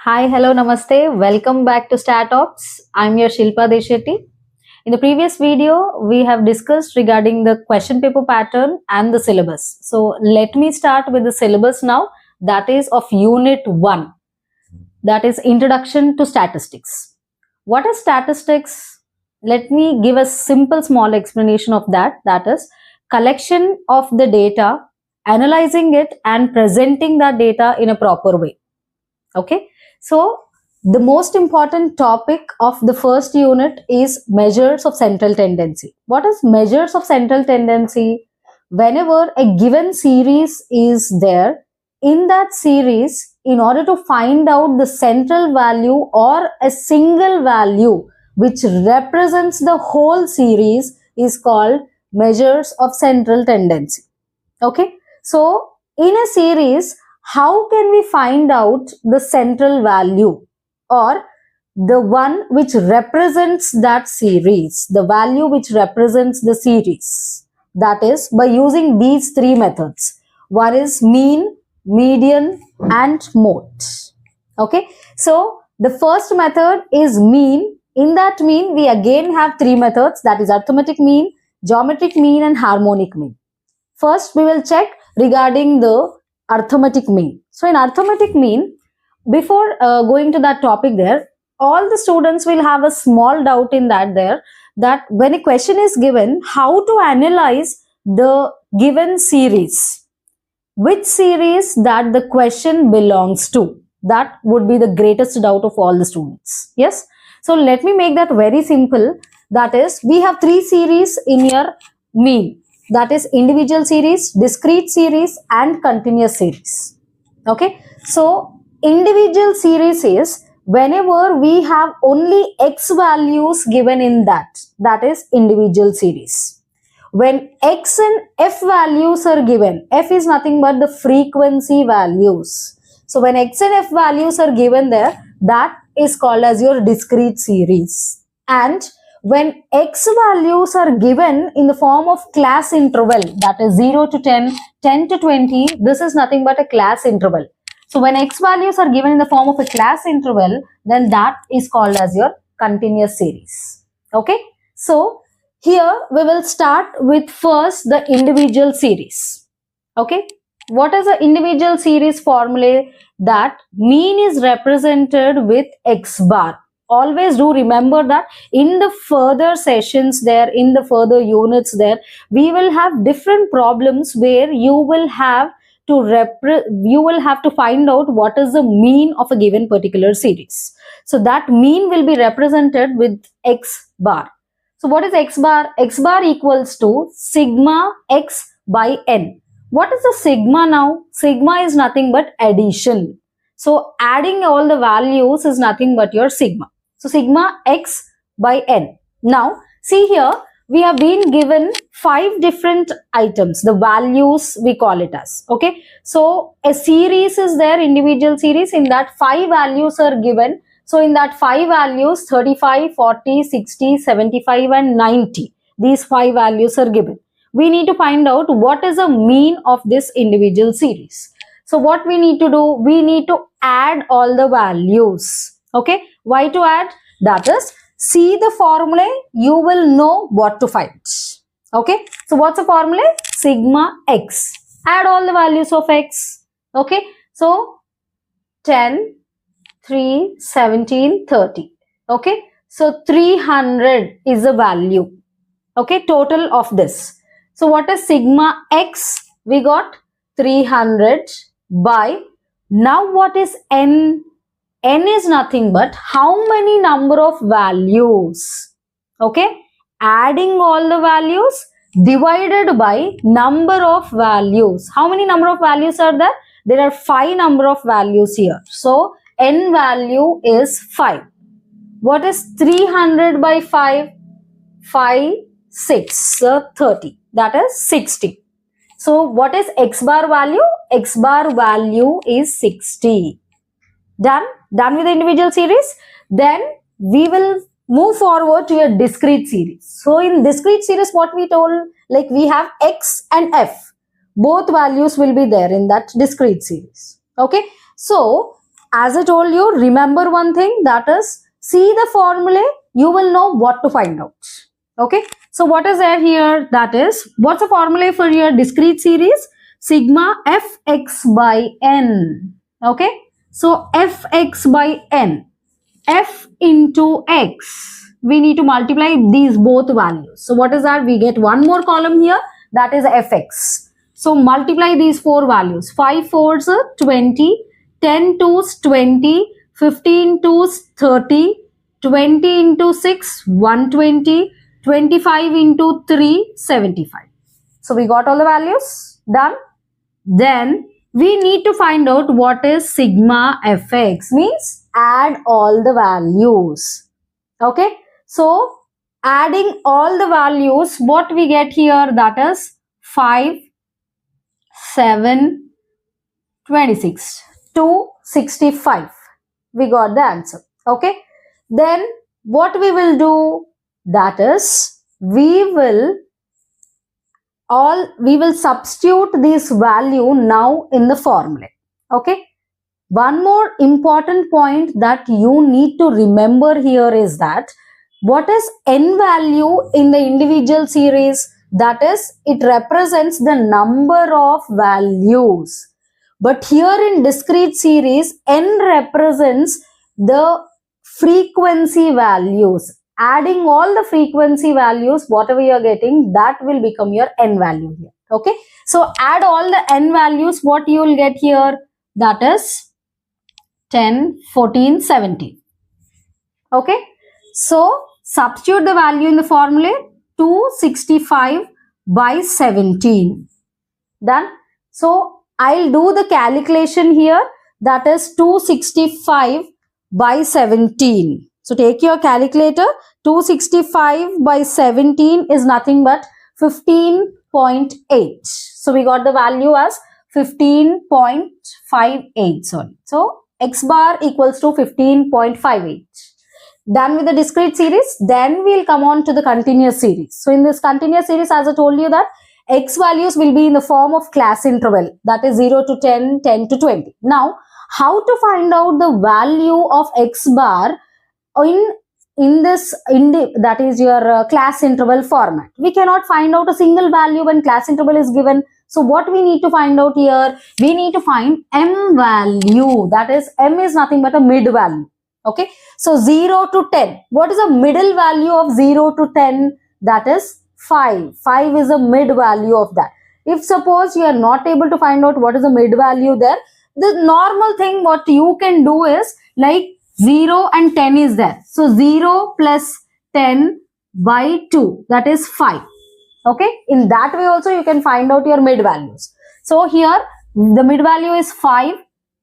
Hi, hello, namaste. Welcome back to StatOps. I'm your Shilpa Deshetty. In the previous video, we have discussed regarding the question paper pattern and the syllabus. So let me start with the syllabus now. That is of Unit 1. That is Introduction to Statistics. What is statistics? Let me give a simple small explanation of that. That is collection of the data, analyzing it and presenting that data in a proper way. Okay. So the most important topic of the first unit is measures of central tendency. What is measures of central tendency? Whenever a given series is there, in that series, in order to find out the central value or a single value which represents the whole series is called measures of central tendency. Okay. So in a series, how can we find out the central value or the one which represents that series, the value which represents the series? That is by using these three methods. One is mean, median and mode. Okay, so the first method is mean. In that mean, we again have three methods, that is arithmetic mean, geometric mean and harmonic mean. First, we will check regarding the arithmetic mean. So in arithmetic mean, before going to that topic there, all the students will have a small doubt in that there, that when a question is given, how to analyze the given series, which series that the question belongs to. That would be the greatest doubt of all the students. Yes. So let me make that very simple. That is, we have three series in your mean. That is individual series, discrete series and continuous series. Okay. So individual series is whenever we have only x values given in that is individual series. When x and f values are given, f is nothing but the frequency values. So when x and f values are given there, that is called as your discrete series. And when x values are given in the form of class interval, that is 0 to 10, 10 to 20, this is nothing but a class interval. So when x values are given in the form of a class interval, then that is called as your continuous series. Okay. So here we will start with first the individual series. Okay. What is the individual series formula? That mean is represented with x bar. Always do remember that in the further sessions there, in the further units there, we will have different problems where you will have to find out what is the mean of a given particular series. So that mean will be represented with x bar. So what is x bar? X bar equals to sigma x by n. What is the sigma now? Sigma is nothing but addition. So adding all the values is nothing but your sigma. So sigma x by n. Now see here, we have been given 5 different items, the values we call it as. Okay. So a series is there, individual series, in that 5 values are given. So in that 5 values, 35, 40, 60, 75 and 90. These 5 values are given. We need to find out what is the mean of this individual series. So what we need to do, we need to add all the values. Okay. Why to add? That is, see the formula, you will know what to find. Okay. So what's the formula? Sigma x. Add all the values of x. Okay. So 10, 3, 17, 30. Okay. So 300 is the value. Okay. Total of this. So what is sigma x? We got 300 by, now what is n? N is nothing but how many number of values. Okay. Adding all the values divided by number of values. How many number of values are there? There are 5 number of values here. So n value is 5. What is 300 by 5? 5, 6, 30. That is 60. So what is x bar value? X bar value is 60. Done with the individual series. Then we will move forward to a discrete series. So in discrete series, what we told, like we have x and f. Both values will be there in that discrete series. Okay. So as I told you, remember one thing, that is, see the formula, you will know what to find out. Okay, so what is there here? That is, what's the formula for your discrete series? Sigma fx by n. Okay, so fx by n, f into x, we need to multiply these both values. So what is that? We get one more column here, that is fx. So multiply these four values. 5 4s are 20, 10 2s 20, 15 2s 30, 20 into 6 120, 25 into 3 75. So we got all the values. Done. Then we need to find out what is sigma fx, means add all the values. Okay, so adding all the values, what we get here, that is 5 7 26 265. We got the answer. Okay, then what we will do, that is, we will substitute this value now in the formula. Okay, one more important point that you need to remember here is that what is n value in the individual series? That is, it represents the number of values. But here in discrete series, n represents the frequency values. Adding all the frequency values, whatever you are getting, that will become your n value here. Okay, so add all the n values, what you will get here, that is 10, 14, 17. Okay, so substitute the value in the formula, 265 by 17. Done. So I'll do the calculation here, that is 265 by 17. So take your calculator. 265 by 17 is nothing but 15.8. So we got the value as 15.58. Sorry. So x bar equals to 15.58. Done with the discrete series. Then we'll come on to the continuous series. So in this continuous series, as I told you, that x values will be in the form of class interval, that is 0 to 10, 10 to 20. Now, how to find out the value of x bar that is your class interval format? We cannot find out a single value when class interval is given. So what we need to find out here? We need to find m value. That is, m is nothing but a mid value. Okay, so 0 to 10. What is the middle value of 0 to 10? That is 5. 5 is the mid value of that. If suppose you are not able to find out what is the mid value there, the normal thing what you can do is, like 0 and 10 is there. So 0 plus 10 by 2, that is 5. Okay, in that way also you can find out your mid values. So here the mid value is 5.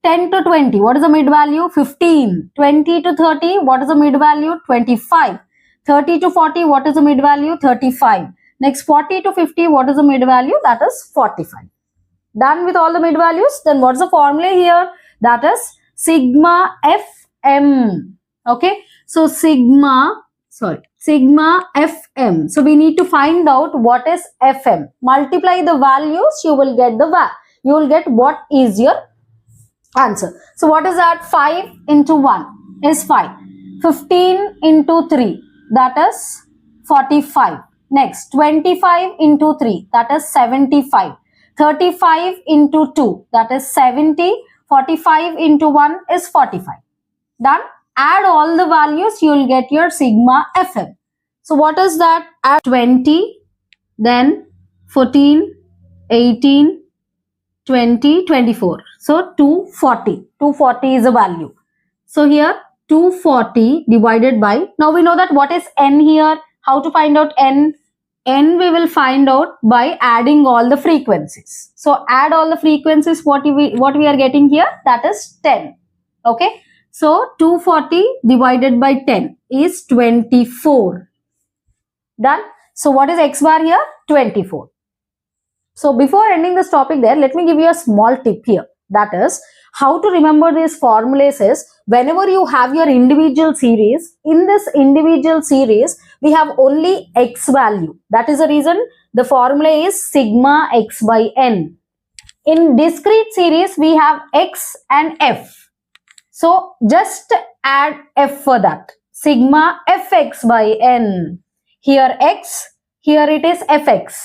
10 to 20, what is the mid value? 15. 20 to 30, what is the mid value? 25. 30 to 40, what is the mid value? 35. Next 40 to 50, what is the mid value? That is 45. Done with all the mid values. Then what's the formula here? That is sigma fm. Okay, so sigma fm. So we need to find out what is fm. Multiply the values, you will get what is your answer. So what is that? 5 into 1 is 5. 15 into 3, that is 45. Next 25 into 3, that is 75. 35 into 2, that is 70. 45 into 1 is 45. Done. Add all the values, you will get your sigma fm. So what is that? Add 20, then 14, 18, 20, 24. So 240. 240 is a value. So here 240 divided by, now we know that what is n here. How to find out n? N we will find out by adding all the frequencies. So add all the frequencies, what we are getting here, that is 10. Okay. So 240 divided by 10 is 24. Done. So what is x bar here? 24. So before ending this topic there, let me give you a small tip here. That is, how to remember these formulas is, whenever you have your individual series, in this individual series, we have only x value. That is the reason the formula is sigma x by n. In discrete series, we have x and f. So just add f for that. Sigma fx by n. Here x, here it is fx.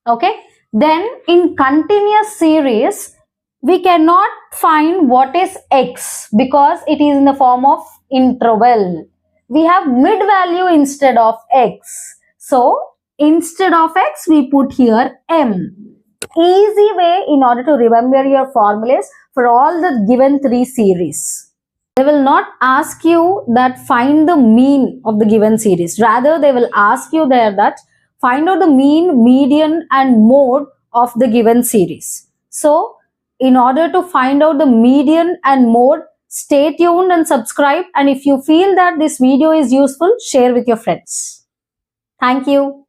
Okay. Then in continuous series, we cannot find what is x because it is in the form of interval. We have mid value instead of x. So instead of x, we put here m. Easy way in order to remember your formulas for all the given three series. They will not ask you that find the mean of the given series. Rather, they will ask you there that find out the mean, median and mode of the given series. So, in order to find out the median and mode, stay tuned and subscribe. And if you feel that this video is useful, share with your friends. Thank you.